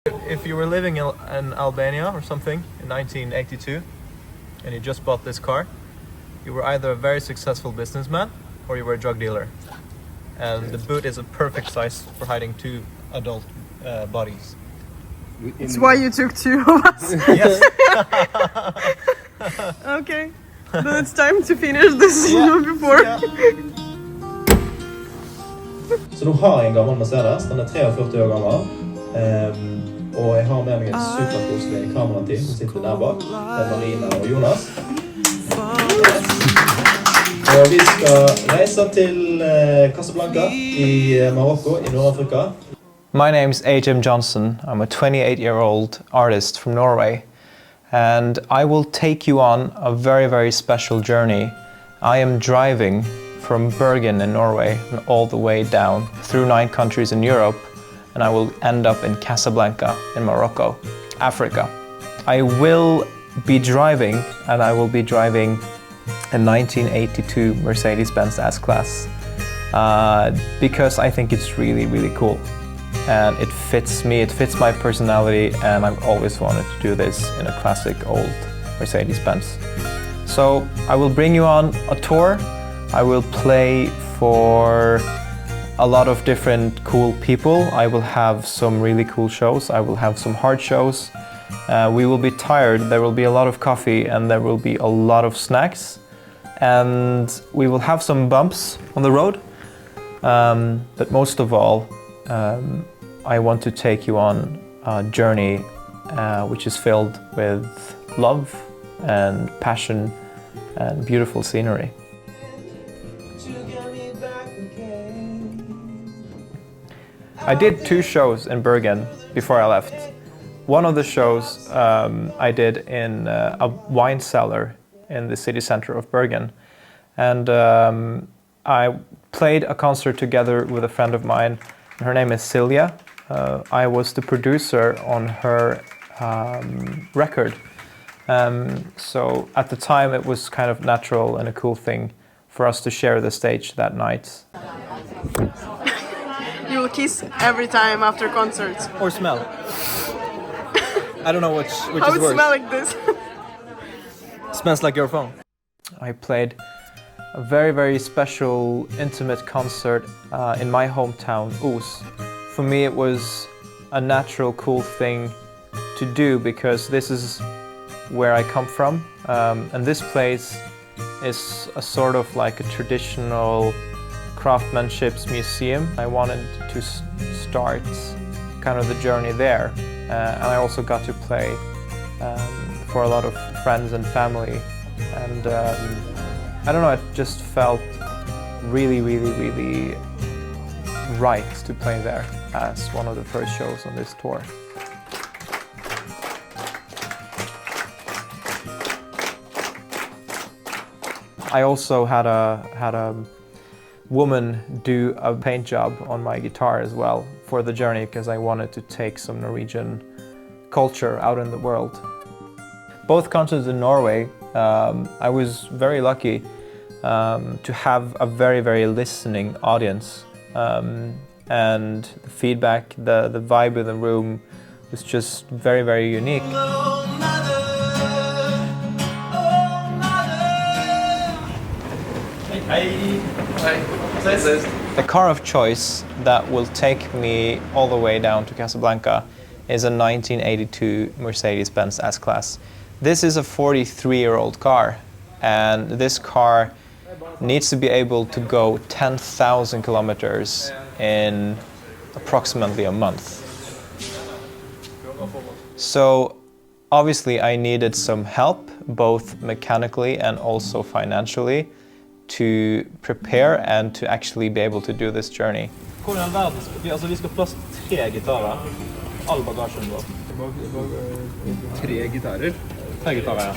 If you were living in Albania or something in 1982 and you just bought this car, you were either a very successful businessman or you were a drug dealer. And the boot is a perfect size for hiding two adult bodies. It's why you took two of us. Yes. Okay, then it's time to finish this before. Så du har en gammel Mercedes, den er 43 år gammel. Og jeg har med meg en superkoselig kamerateam som sitter der bak. Det er Maryna og Jonas. Og vi skal reise til Casablanca i Morocco i Nord-Afrika. My name's Ajim Johnson. I'm a 28-year-old artist from Norway, and I will take you on a very, very special journey. I am driving from Bergen in Norway and all the way down through 9 countries in Europe, and I will end up in Casablanca in Morocco, Africa. I will be driving, and I will be driving a 1982 Mercedes-Benz S-Class because I think it's really, really cool. And it fits me, it fits my personality, and I've always wanted to do this in a classic old Mercedes-Benz. So I will bring you on a tour. I will play for a lot of different cool people. I will have some really cool shows. I will have some hard shows. We will be tired, there will be a lot of coffee, and there will be a lot of snacks. And we will have some bumps on the road. But most of all, I want to take you on a journey which is filled with love and passion and beautiful scenery. I did 2 shows in Bergen before I left. One of the shows I did in a wine cellar in the city center of Bergen. And I played a concert together with a friend of mine. Her name is Silja. I was the producer on her record. So at the time it was kind of natural and a cool thing for us to share the stage that night. You will kiss every time after concerts. Or smell. I don't know which How is it worse. smell like this? Smells like your phone. I played a very, very special, intimate concert in my hometown, Os. For me, it was a natural, cool thing to do because this is where I come from. And this place is a sort of like a traditional craftsmanship museum. I wanted to start kind of the journey there. And I also got to play for a lot of friends and family. And I don't know, it just felt really, really, really right to play there as one of the first shows on this tour. I also had a woman do a paint job on my guitar as well for the journey because I wanted to take some Norwegian culture out in the world. Both concerts in Norway, I was very lucky to have a very, very listening audience. And the feedback, the vibe in the room was just very, very unique. The car of choice that will take me all the way down to Casablanca is a 1982 Mercedes-Benz S-Class. This is a 43-year-old car, and this car needs to be able to go 10,000 kilometers in approximately a month. So obviously I needed some help, both mechanically and also financially, to prepare and to actually be able to do this journey. Vi ska plass 3 gitarrer. All bagagen vår. 3 gitarer. 3 gitarer, ja.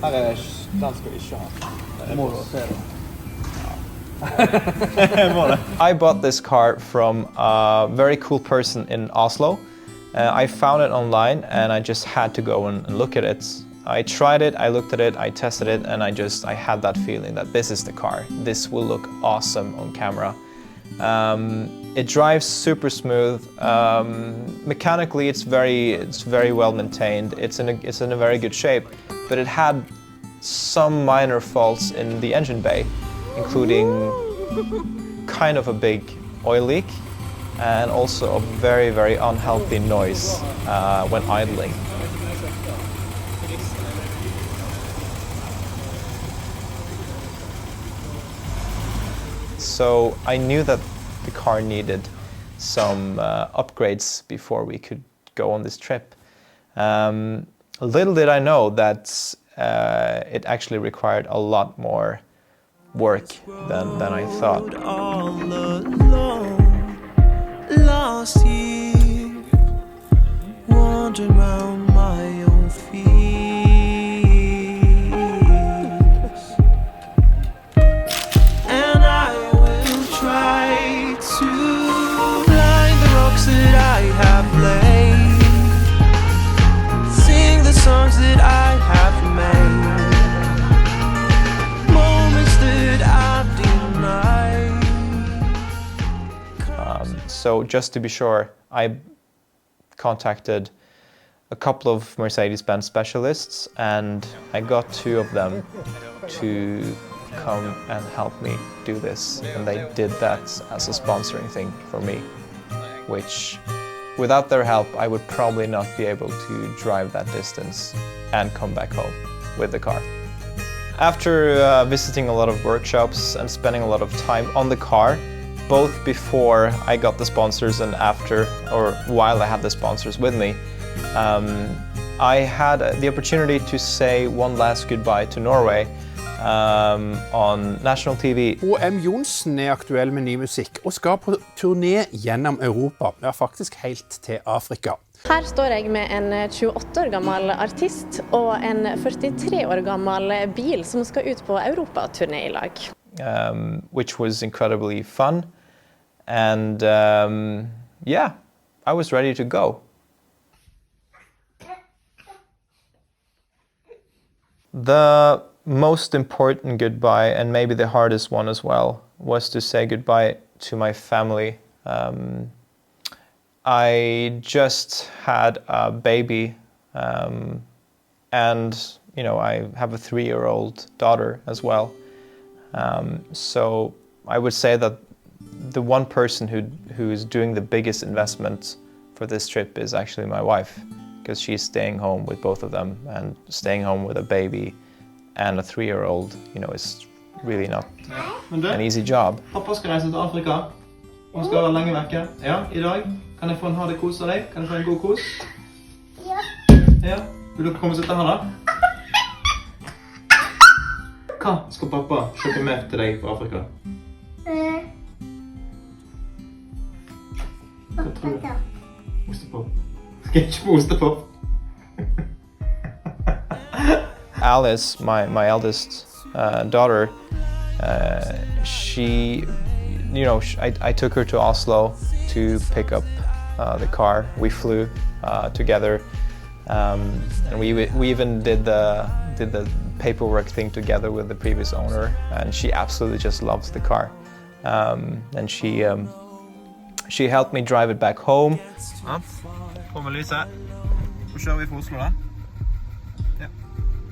Her er den skal vi ikke ha. Må du se det. I bought this car from a very cool person in Oslo. I found it online and I just had to go and look at it. I tried it, I looked at it, I tested it, and I had that feeling that this is the car. This will look awesome on camera. It drives super smooth. Mechanically, it's very well maintained. It's in a very good shape, but it had some minor faults in the engine bay, including kind of a big oil leak and also a very unhealthy noise when idling. So I knew that the car needed some upgrades before we could go on this trip. Little did I know that it actually required a lot more work than I thought. All alone, lost here, wandering around my own fears. And I will try to blind the rocks that I have laid, sing the songs that I have made, moments that I've denied. So just to be sure, I contacted a couple of Mercedes-Benz specialists and I got 2 of them to come and help me do this. And they did that as a sponsoring thing for me, which without their help, I would probably not be able to drive that distance and come back home with the car. After visiting a lot of workshops and spending a lot of time on the car, both before I got the sponsors and after, or while I had the sponsors with me, I had the opportunity to say one last goodbye to Norway on national TV. OM Johnsen er aktuell med ny musikk og skal på turné gjennom Europa, ja faktisk helt til Afrika. Her står jeg med en 28 år gammel artist og en 43 år gammel bil som skal ut på Europa-turné i lag. Which was incredibly fun, and yeah, I was ready to go. The most important goodbye, and maybe the hardest one as well, was to say goodbye to my family. I just had a baby, and you know, I have a 3-year-old daughter as well. So I would say that the one person who is doing the biggest investment for this trip is actually my wife, because she's staying home with both of them, and staying home with a baby and a 3-year-old, you know, is really not an easy job. Pappa skal reise til Afrika. Han skal være lenge vekke. Ja, i dag. Kan jeg få en ha det kos av deg? Kan jeg få en god kos? Ja. Ja. Vil du komme og sitte her da? Hva skal pappa kjøpe med til deg på Afrika? Hva tror du? Ostepop. Skal jeg kjøpe ostepop? Alice, my eldest daughter, she, you know, I took her to Oslo to pick up the car. We flew together, and we even did the paperwork thing together with the previous owner, and she absolutely just loves the car. And she helped me drive it back home. Ja, på med lyset. Så kjører vi for Oslo da. Ja.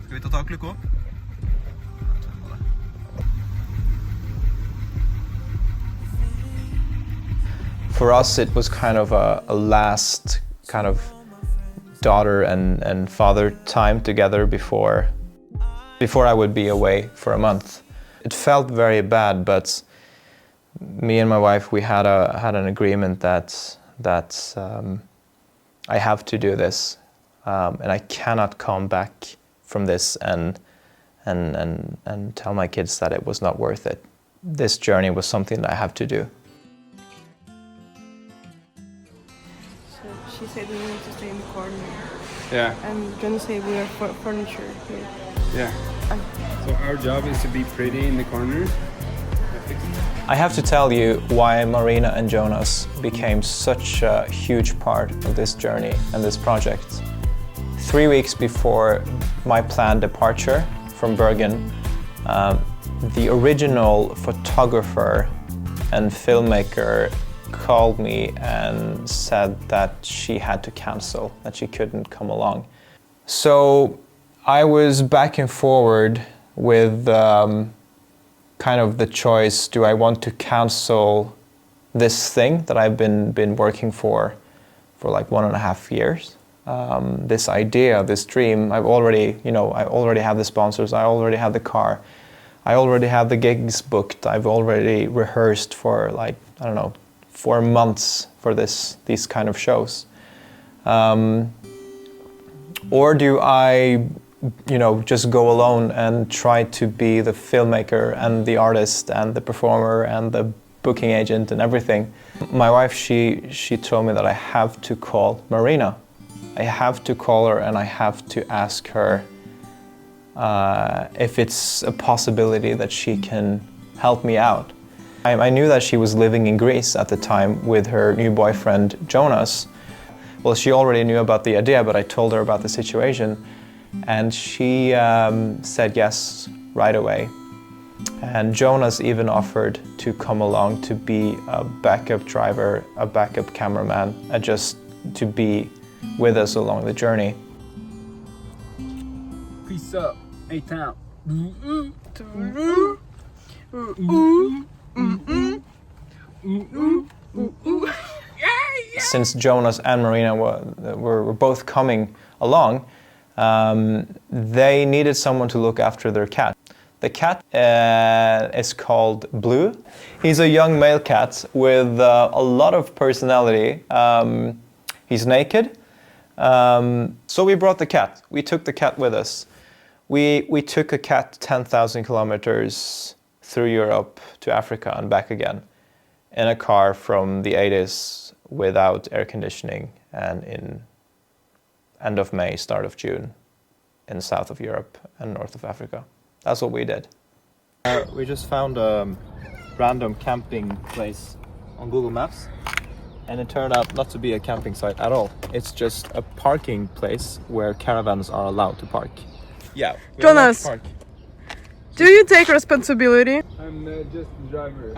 Skal vi ta taklykka? For us, it was kind of a last kind of daughter and father time together before I would be away for a month. It felt very bad, but me and my wife, we had an agreement that I have to do this, and I cannot come back from this and tell my kids that it was not worth it. This journey was something that I have to do. So she said we need to stay in the corner. Yeah, I'm gonna say we are furniture here. yeah. So our job is to be pretty in the corner. I have to tell you why Maryna and Jonas became such a huge part of this journey and this project. 3 weeks before my planned departure from Bergen, the original photographer and filmmaker called me and said that she had to cancel, that she couldn't come along. So I was back and forward with kind of the choice, do I want to cancel this thing that I've been working for like 1.5 years? This idea, this dream, I already have the sponsors, I already have the car, I already have the gigs booked, I've already rehearsed for like, I don't know, 4 months for these kind of shows. Or do I, just go alone and try to be the filmmaker and the artist and the performer and the booking agent and everything? My wife, she told me that I have to call Maryna. I have to call her and I have to ask her if it's a possibility that she can help me out. I knew that she was living in Greece at the time with her new boyfriend, Jonas. Well, she already knew about the idea, but I told her about the situation, and she said yes right away. And Jonas even offered to come along to be a backup driver, a backup cameraman, and just to be with us along the journey. Peace up, A-Town. Since Jonas and Maryna were both coming along, they needed someone to look after their cat. The cat is called Blue. He's a young male cat with a lot of personality. He's naked. So we brought the cat. We took the cat with us. We took a cat 10,000 kilometers through Europe to Africa and back again in a car from the 80s without air conditioning, and in end of May, start of June in south of Europe and north of Africa. That's what we did. We just found a random camping place on Google Maps, and it turned out not to be a camping site at all. It's just a parking place where caravans are allowed to park. Yeah. Jonas, do you take responsibility? I'm just the driver.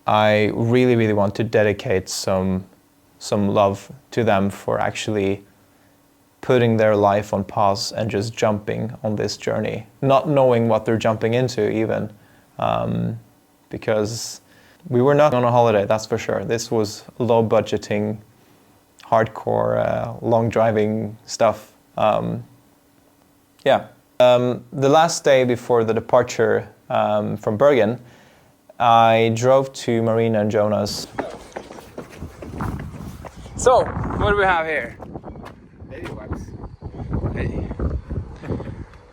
I really, really want to dedicate some love to them for actually putting their life on pause and just jumping on this journey, not knowing what they're jumping into even, because we were not on a holiday, that's for sure. This was low budgeting, hardcore, long driving stuff. The last day before the departure from Bergen, I drove to Maryna and Jonas. So, what do we have here? Baby wipes. Hey.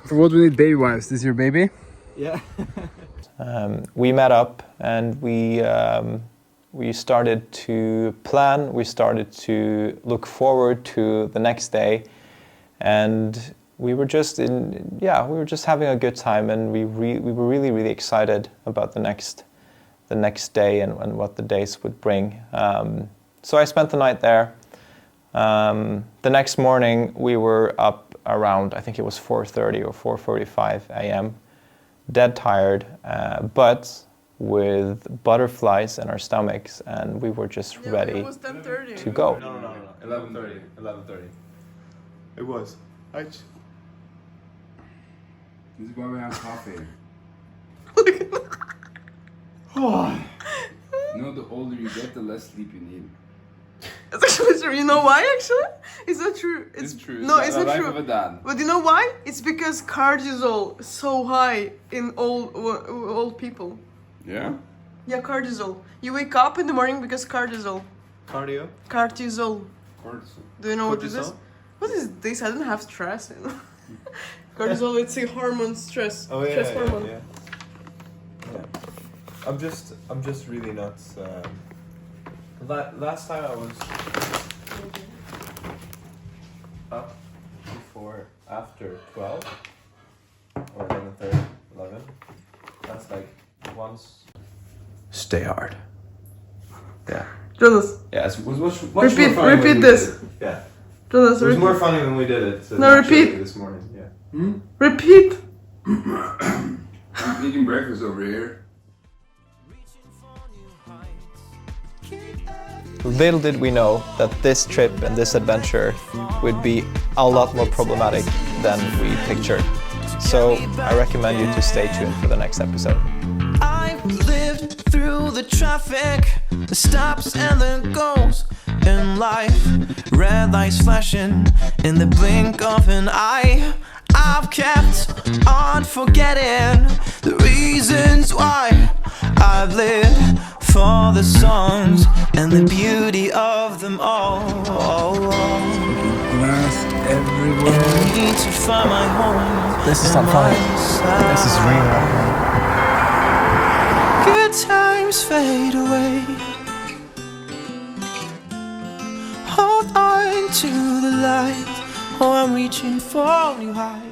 For what we need baby wipes? This is your baby? Yeah. We met up and we started to plan. We started to look forward to the next day, and we were just having a good time, and we were really, really excited about the next day and what the days would bring. So I spent the night there. The next morning we were up around, I think it was 4:30 or 4:45 a.m. Dead tired, but with butterflies in our stomachs, and we were just ready to go. No. 11:30. It was. This is why we have coffee. The older you get, the less sleep you need. It's actually true. You know why, actually? It's not true. It's true. No, it's the not life true. of a dad. But you know why? It's because cortisol is so high in old people. Yeah? Yeah, cortisol. You wake up in the morning because cortisol. Cardio? Cortisol. Cortisol. Do you know what this is? What is this? I don't have stress. You know? Cortisol, it's a hormone stress. Oh yeah, stress hormone. yeah. I'm just really not. Last time I was up after 12 or 11:30, 11. That's like once. Stay hard. Yeah. Jonas. Yeah, it was much more funny when Repeat we this. did it. Yeah. Jonas, It was more funny when we did it. No, repeat. This morning. Yeah. Repeat. I'm eating breakfast over here. Reaching for new heights. Keep Little did we know that this trip and this adventure would be a lot more problematic than we pictured. So I recommend you to stay tuned for the next episode. I've lived through the traffic, the stops and the goes in life. Red lights flashing in the blink of an eye. I've kept on forgetting the reasons why I've lived for the songs and the beauty of them all. Glass everywhere. I need to find my home. This is not funny. This is really not funny. Good times fade away. Hold on to the light. Oh, I'm reaching for new heights.